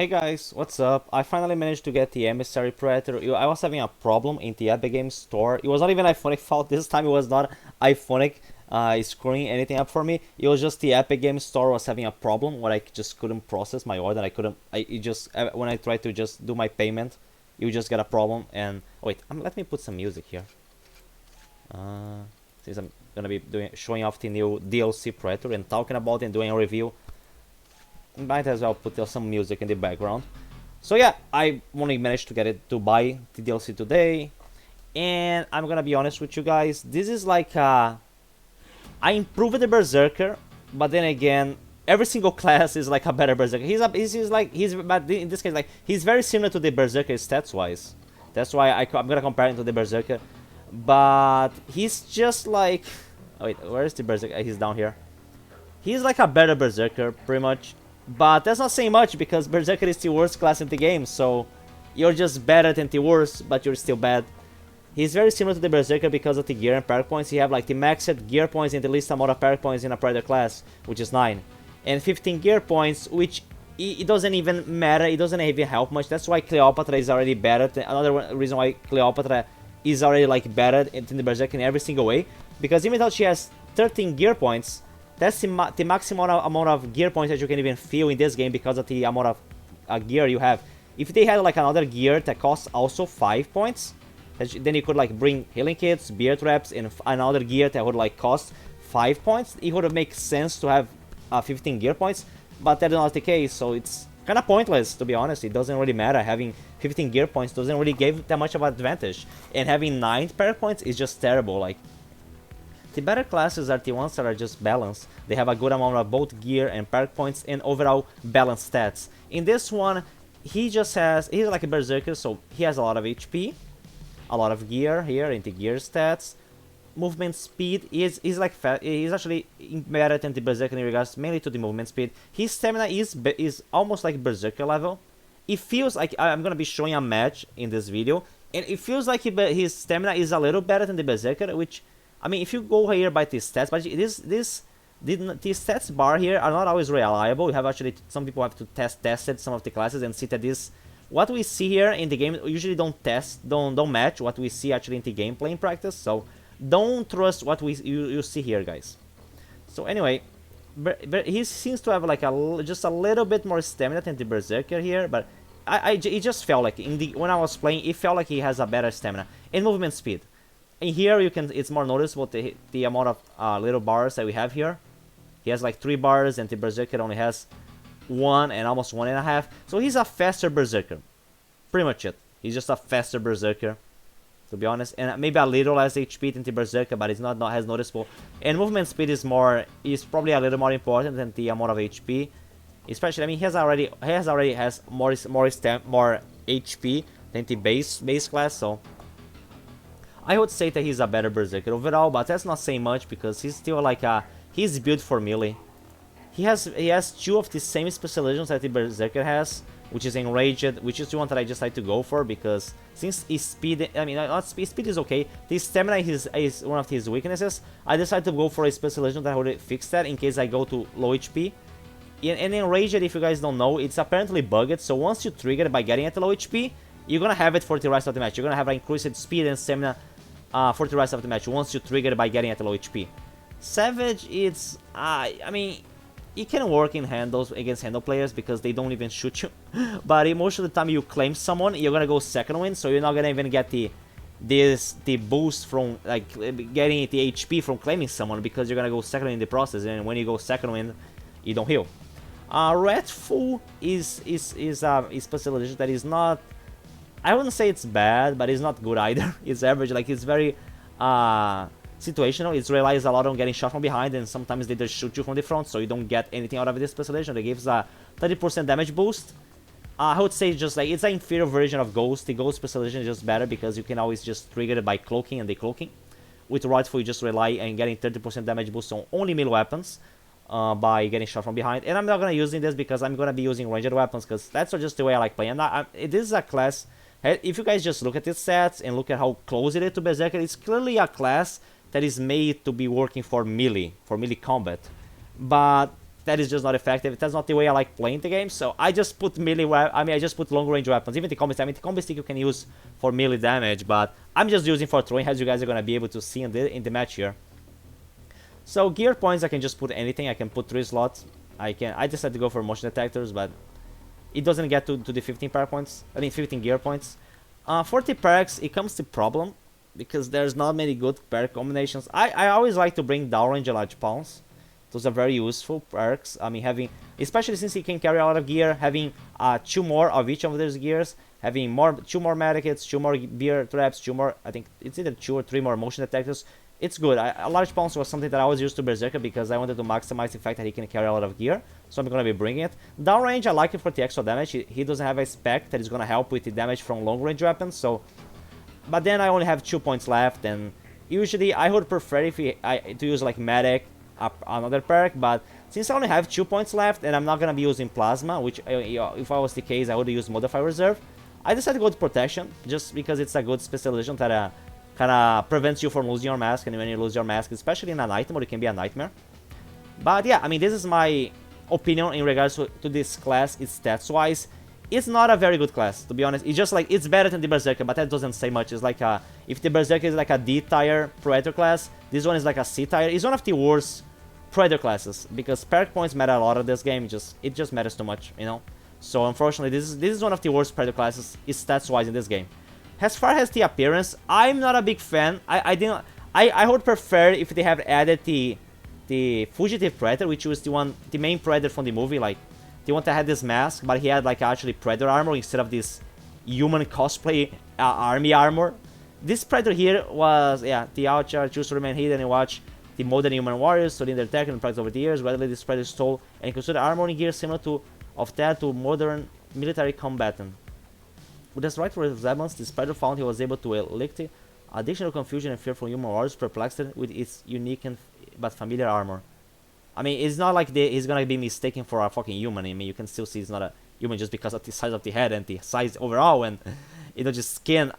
Hey guys, what's up? I finally managed to get the Emissary Predator. I was having a problem in the Epic Games Store. It was not even Illfonic fault. This time it was not Illfonic screwing anything up for me. It was just the Epic Games Store was having a problem where I just couldn't process my order. When I tried to just do my payment, you just get a problem. And wait, let me put some music here. Since I'm gonna be showing off the new DLC Predator and talking about it and doing a review, might as well put some music in the background. So yeah, I only managed to get it to buy the DLC today, and I'm gonna be honest with you guys. This is like I improved the Berserker, but then again, every single class is like a better Berserker. But in this case, like he's very similar to the Berserker stats wise. That's why I'm gonna compare him to the Berserker, but he's just like, oh wait, where is the Berserker? He's down here. He's like a better Berserker, pretty much. But that's not saying much because Berserker is the worst class in the game, so you're just better than the worst, but you're still bad. He's very similar to the Berserker because of the gear and perk points. You have like the maxed gear points and the least amount of perk points in a Predator class, which is 9. And 15 gear points, which it doesn't even matter, it doesn't even help much. That's why Cleopatra is already better. Another reason why Cleopatra is already like better than the Berserker in every single way. Because even though she has 13 gear points, that's the maximum amount of gear points that you can even feel in this game because of the amount of gear you have. If they had like another gear that costs also 5 points, then you could like bring healing kits, beer traps, and another gear that would like cost 5 points. It would make sense to have 15 gear points, but that's not the case, so it's kind of pointless, to be honest. It doesn't really matter. Having 15 gear points doesn't really give that much of an advantage, and having 9 perk points is just terrible. Like, the better classes are the ones that are just balanced. They have a good amount of both gear and perk points and overall balanced stats. In this one, he's like a Berserker, so he has a lot of HP, a lot of gear here in the gear stats. Movement speed is actually better than the Berserker in regards mainly to the movement speed. His stamina is almost like Berserker level. It feels like I'm gonna be showing a match in this video, and it feels like his stamina is a little better than the Berserker, which, I mean, if you go here by the stats, but the stats bar here are not always reliable. You have actually, some people have to tested some of the classes and see that what we see here in the game usually don't match what we see actually in the gameplay in practice. So don't trust what you see here, guys. So anyway, he seems to have like just a little bit more stamina than the Berserker here, but it just felt like when I was playing, it felt like he has a better stamina and movement speed. And here it's more noticeable the amount of little bars that we have here. He has like 3 bars, and the Berserker only has 1 and almost 1.5. So he's a faster Berserker. Pretty much it. He's just a faster Berserker, to be honest. And maybe a little less HP than the Berserker, but it's not as noticeable. And movement speed is probably a little more important than the amount of HP. Especially, I mean, he already has more HP than the base class, so I would say that he's a better Berserker overall, but that's not saying much because he's still like he's built for melee. He has 2 of the same specializations that the Berserker has, which is Enraged, which is the one that I just like to go for because since his speed, I mean, not speed is okay, the stamina is one of his weaknesses. I decided to go for a specialization that would fix that in case I go to low HP. And Enraged, if you guys don't know, it's apparently bugged, so once you trigger it by getting at low HP, you're gonna have it for the rest of the match. You're gonna have increased speed and stamina for the rest of the match once you trigger it by getting at low HP. Savage, I mean, it can work in handles against handle players because they don't even shoot you. But most of the time you claim someone, you're gonna go second win, so you're not gonna even get the boost from like getting the HP from claiming someone because you're gonna go second win in the process, and when you go second win, you don't heal. Wrathful is a specialization that is not, I wouldn't say it's bad, but it's not good either. It's average. Like, it's very situational. It relies a lot on getting shot from behind, and sometimes they just shoot you from the front, so you don't get anything out of this specialization. It gives a 30% damage boost. I would say just like it's an inferior version of Ghost. The Ghost specialization is just better because you can always just trigger it by cloaking and decloaking. With Wrathful, you just rely on getting 30% damage boost on only melee weapons by getting shot from behind. And I'm not gonna use this because I'm gonna be using ranged weapons because that's just the way I like playing. This is a class. If you guys just look at its stats and look at how close it is to Berserker, it's clearly a class that is made to be working for melee combat. But that is just not effective. That's not the way I like playing the game. So I just put I just put long range weapons. Even the combat stick. I mean, the combat stick you can use for melee damage, but I'm just using for throwing, as you guys are gonna be able to see in the match here. So gear points, I can just put anything. I can put 3 slots. I decided to go for motion detectors, but it doesn't get to the 15 perk points. I mean 15 gear points. 40 perks, it comes to problem because there's not many good perk combinations. I always like to bring downrange and large pawns. Those are very useful perks. I mean, having, especially since he can carry a lot of gear, having 2 more of each of those gears, having 2 more medikits, 2 more beer traps, 2 more, I think it's either 2 or 3 more motion detectors. It's good. A large pawns was something that I always used to Berserker because I wanted to maximize the fact that he can carry a lot of gear. So I'm going to be bringing it. Downrange, I like it for the extra damage. He doesn't have a spec that is going to help with the damage from long range weapons. So, but then I only have 2 points left, and usually I would prefer if to use like medic, another perk, but since I only have 2 points left and I'm not going to be using plasma, which if I was the case I would use modify reserve, I decided to go to protection just because it's a good specialization that kind of prevents you from losing your mask, and when you lose your mask, especially in an item, it can be a nightmare. But yeah, I mean, this is my opinion in regards to this class. It's stats wise, it's not a very good class, to be honest. It's just like, it's better than the Berserker, but that doesn't say much. It's like if the Berserker is like a D tier Predator class, this one is like a C tier. It's one of the worst Predator classes because perk points matter a lot in this game. It just matters too much, you know. So unfortunately, this is one of the worst Predator classes stats wise in this game. As far as the appearance, I'm not a big fan. I would prefer if they have added the fugitive Predator, which was the main Predator from the movie, like the one that had this mask, but he had like actually Predator armor instead of this human cosplay army armor. This Predator here was, yeah, the outcharge, choose to remain hidden and watch the modern human warriors studying their tech and practice over the years. Gradually, this Predator stole and considered armor and gear similar to modern military combatant. With his right resemblance, the Predator found he was able to elicit additional confusion and fear from human warriors, perplexed with its unique but familiar armor. I mean, it's not like he's gonna be mistaken for a fucking human. I mean, you can still see he's not a human just because of the size of the head and the size overall, and you know, just skin.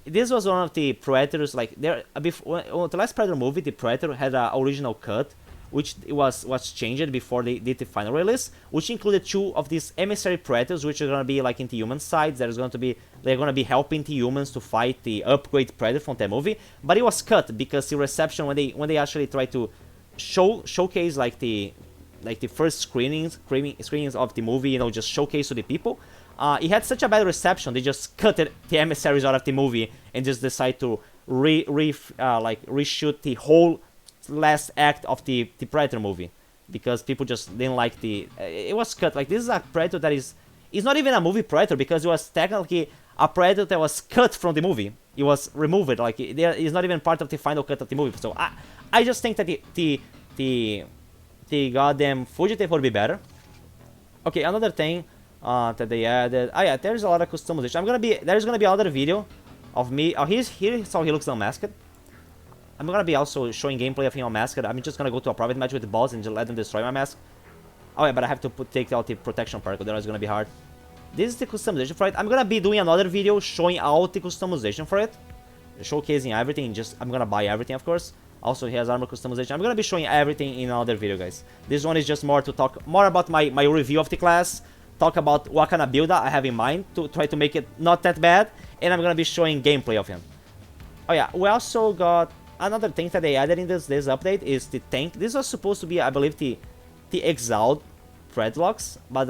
This was one of the Predators. Like before the last Predator movie, the Predator had an original cut, which was changed before they did the final release, which included 2 of these Emissary Predators, which are gonna be like in the human sides. They're gonna be helping the humans to fight the upgrade Predator from that movie. But it was cut because the reception when they actually tried to showcase like the first screenings of the movie, you know, just showcase to the people. It had such a bad reception, they just cut the emissaries out of the movie and just decided to reshoot the whole last act of the Predator movie because people just didn't like it was cut. Like, this is a Predator that is not even a movie Predator because it was technically a Predator that was cut from the movie. It was removed, like it is not even part of the final cut of the movie. So I just think that the goddamn fugitive would be better. Okay, another thing that they added. Yeah, there's a lot of customization. There's gonna be another video of me. Here's how he looks unmasked. I'm gonna be also showing gameplay of him unmasked. I'm just gonna go to a private match with the boss and just let them destroy my mask. Oh yeah, but I have to take out the protection perk, otherwise it's gonna be hard. This is the customization for it. I'm gonna be doing another video showing out the customization for it, showcasing everything. I'm gonna buy everything, of course. Also, he has armor customization. I'm gonna be showing everything in another video, guys. This one is just more to talk more about my review of the class, talk about what kind of build I have in mind to try to make it not that bad, and I'm gonna be showing gameplay of him. Oh yeah, we also got another thing that they added in this update is the tank. This was supposed to be, I believe, the Exiled Dreadlocks, but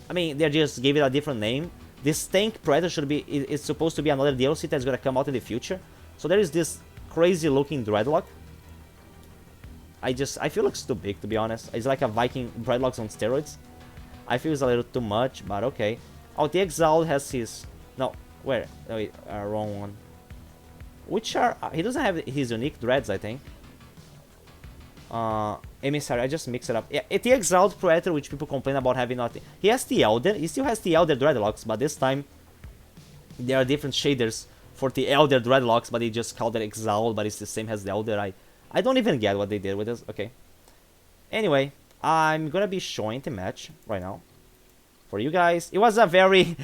I mean, they just gave it a different name. This tank Predator is supposed to be another DLC that's gonna come out in the future. So there is this crazy looking Dreadlock. I feel looks too big, to be honest. It's like a Viking Dreadlocks on steroids. I feel it's a little too much, but okay. Oh, the Exiled has his... No, where? Oh, wait, wrong one. Which are... he doesn't have his unique dreads, I think. Emissary, I just mixed it up. Yeah, the Exiled Predator, which people complain about having nothing. He has the Elder. He still has the Elder Dreadlocks, but this time there are different shaders for the Elder Dreadlocks, but they just called it Exiled, but it's the same as the Elder. I don't even get what they did with this. Okay. Anyway, I'm gonna be showing the match right now for you guys. It was a very...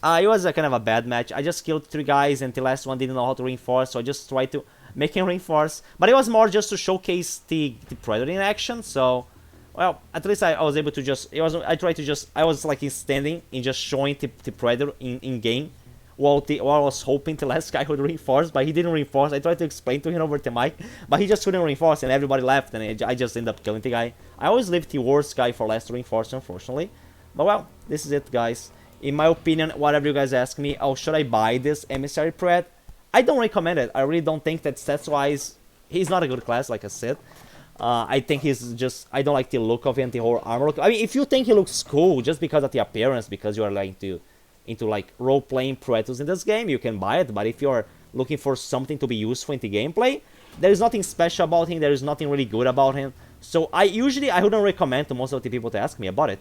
it was a kind of a bad match. I just killed 3 guys and the last one didn't know how to reinforce, so I just tried to make him reinforce. But it was more just to showcase the Predator in action, so... Well, at least I was able to just, I tried to just, I was like standing and just showing the Predator in game, while I was hoping the last guy would reinforce, but he didn't reinforce. I tried to explain to him over the mic, but he just couldn't reinforce, and everybody left, and I just ended up killing the guy. I always leave the worst guy for last to reinforce, unfortunately. But well, this is it, guys. In my opinion, whatever you guys ask me, oh, should I buy this Emissary Pred? I don't recommend it. I really don't think that stats-wise, he's not a good class, like I said. I think he's just, I don't like the look of him, the whole armor look. I mean, if you think he looks cool just because of the appearance, because you are like into like role-playing Predators in this game, you can buy it. But if you're looking for something to be useful in the gameplay, there is nothing special about him, there is nothing really good about him. So I wouldn't recommend to most of the people to ask me about it.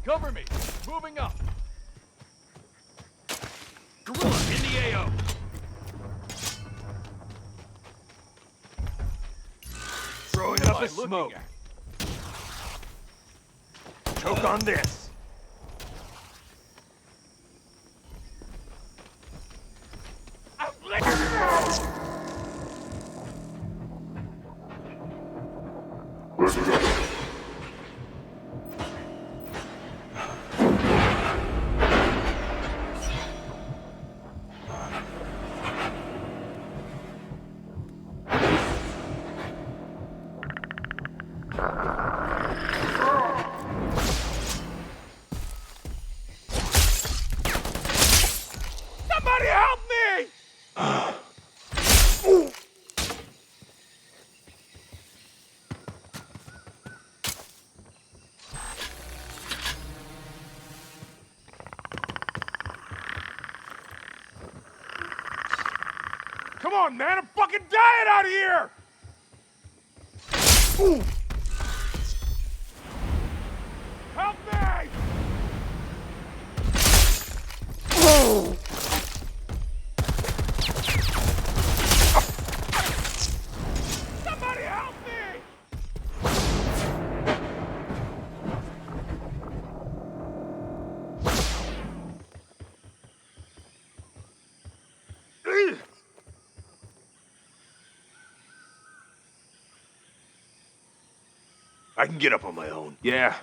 Cover me! Moving up! Gorilla in the AO! Throwing up a smoke! Choke on this! Somebody help me! Come on, man! I'm fucking dying out here! Ooh. Help me! Oh. Somebody help me! I can get up on my own. Yeah.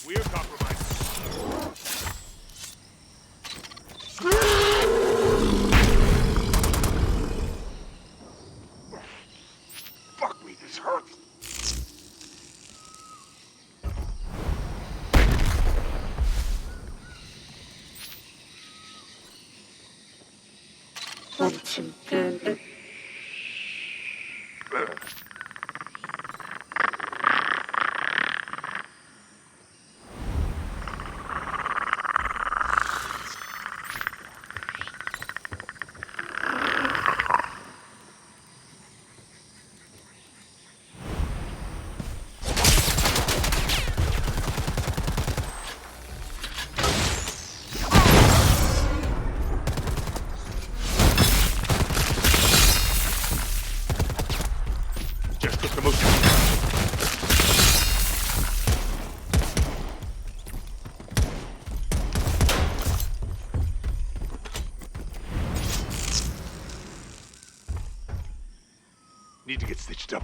We're compromised. Fuck me, this hurts. Just took the most. Need to get stitched up.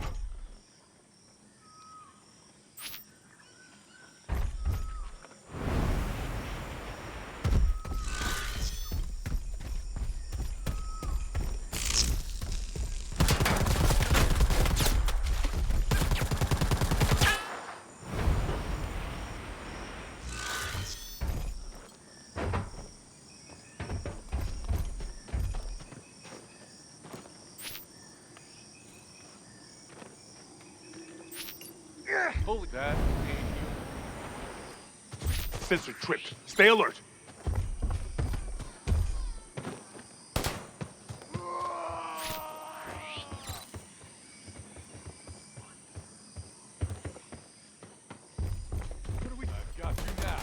Holy that. Sensor tripped. Stay alert. What are we? I've got you now.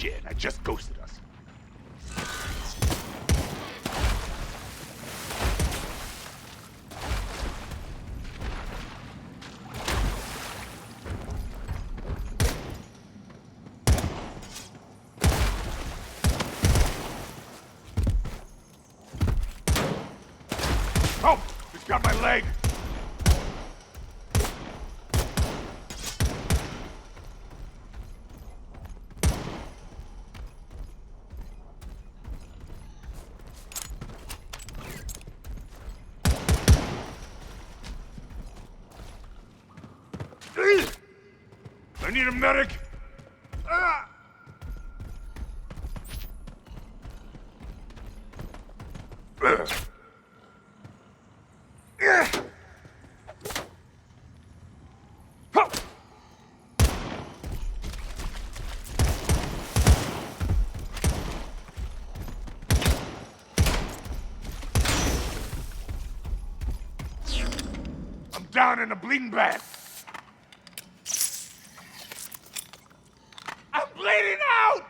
Shit, I just ghosted us. Oh! He's got my leg! I need a medic! Ah! Ugh. Ugh. Huh. I'm down in a bleeding bag. I'm bleeding out!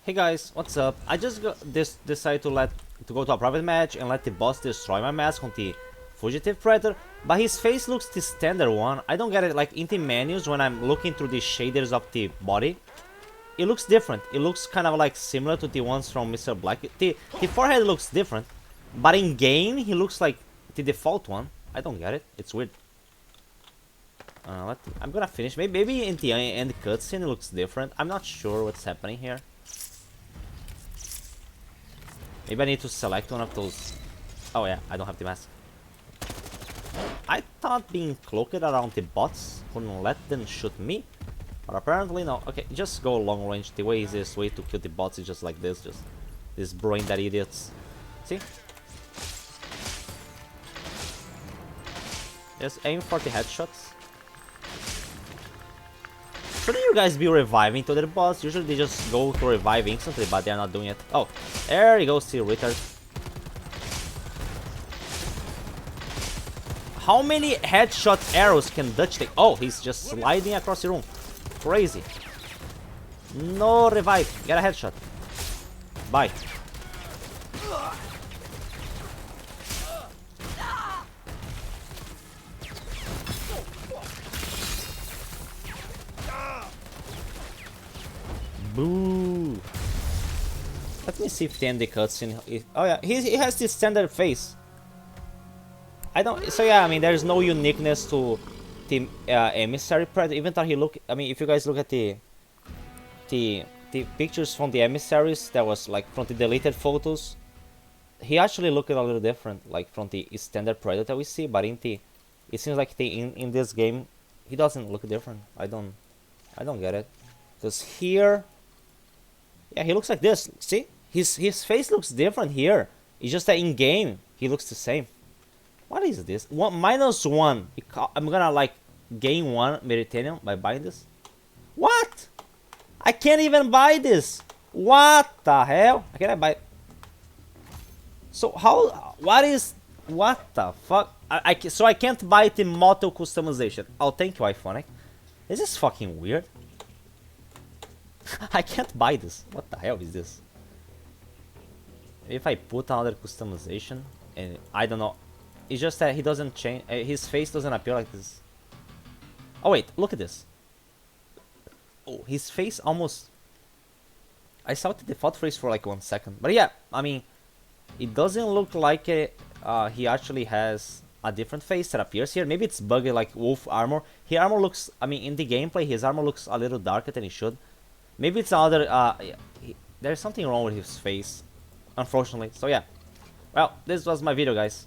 Hey guys, what's up? I just decided to go to a private match and let the boss destroy my mask on the fugitive predator, but his face looks the standard one. I don't get it, like in the menus when I'm looking through the shaders of the body. It looks different. It looks kind of like similar to the ones from Mr. Black. The forehead looks different, but in game he looks like the default one. I don't get it. It's weird. I'm gonna finish. Maybe in the end cutscene it looks different. I'm not sure what's happening here. Maybe I need to select one of those. Oh yeah, I don't have the mask. I thought being cloaked around the bots wouldn't let them shoot me, but apparently no. Okay, just go long range. The way easiest way to kill the bots is just like this, just these brain dead idiots. See? Just aim for the headshots. Shouldn't you guys be reviving to their boss? Usually they just go to revive instantly, but they're not doing it. Oh, there he goes, still retard. How many headshot arrows can Dutch take? Oh, he's just sliding across the room. Crazy. No revive. Get a headshot. Bye. Boo. Let me see if the end the cutscene. Oh yeah, he has this standard face. I don't. So yeah, I mean, there's no uniqueness to the Emissary predator. Even though he look. I mean, if you guys look at the pictures from the emissaries that was like from the deleted photos, he actually looked a little different, like from the standard predator we see. But it seems like in this game, he doesn't look different. I don't get it. Because here. Yeah, he looks like this. See? His face looks different here. It's just that in game, he looks the same. What is this? -1. I'm gonna like gain 1 Mediterranean by buying this. What? I can't even buy this. What the hell? I can't buy. So how? What the fuck? So I can't buy the model customization. Oh, thank you, Illfonic. This is fucking weird. I can't buy this. What the hell is this? If I put another customization, and I don't know, it's just that he doesn't change. His face doesn't appear like this. Oh wait, look at this. Oh, his face almost. I saw the default face for like 1 second, but yeah, I mean, it doesn't look like he actually has a different face that appears here. Maybe it's buggy like wolf armor. His armor looks. I mean, in the gameplay, his armor looks a little darker than it should. Maybe it's another. There's something wrong with his face, unfortunately. So yeah, Well, this was my video, guys.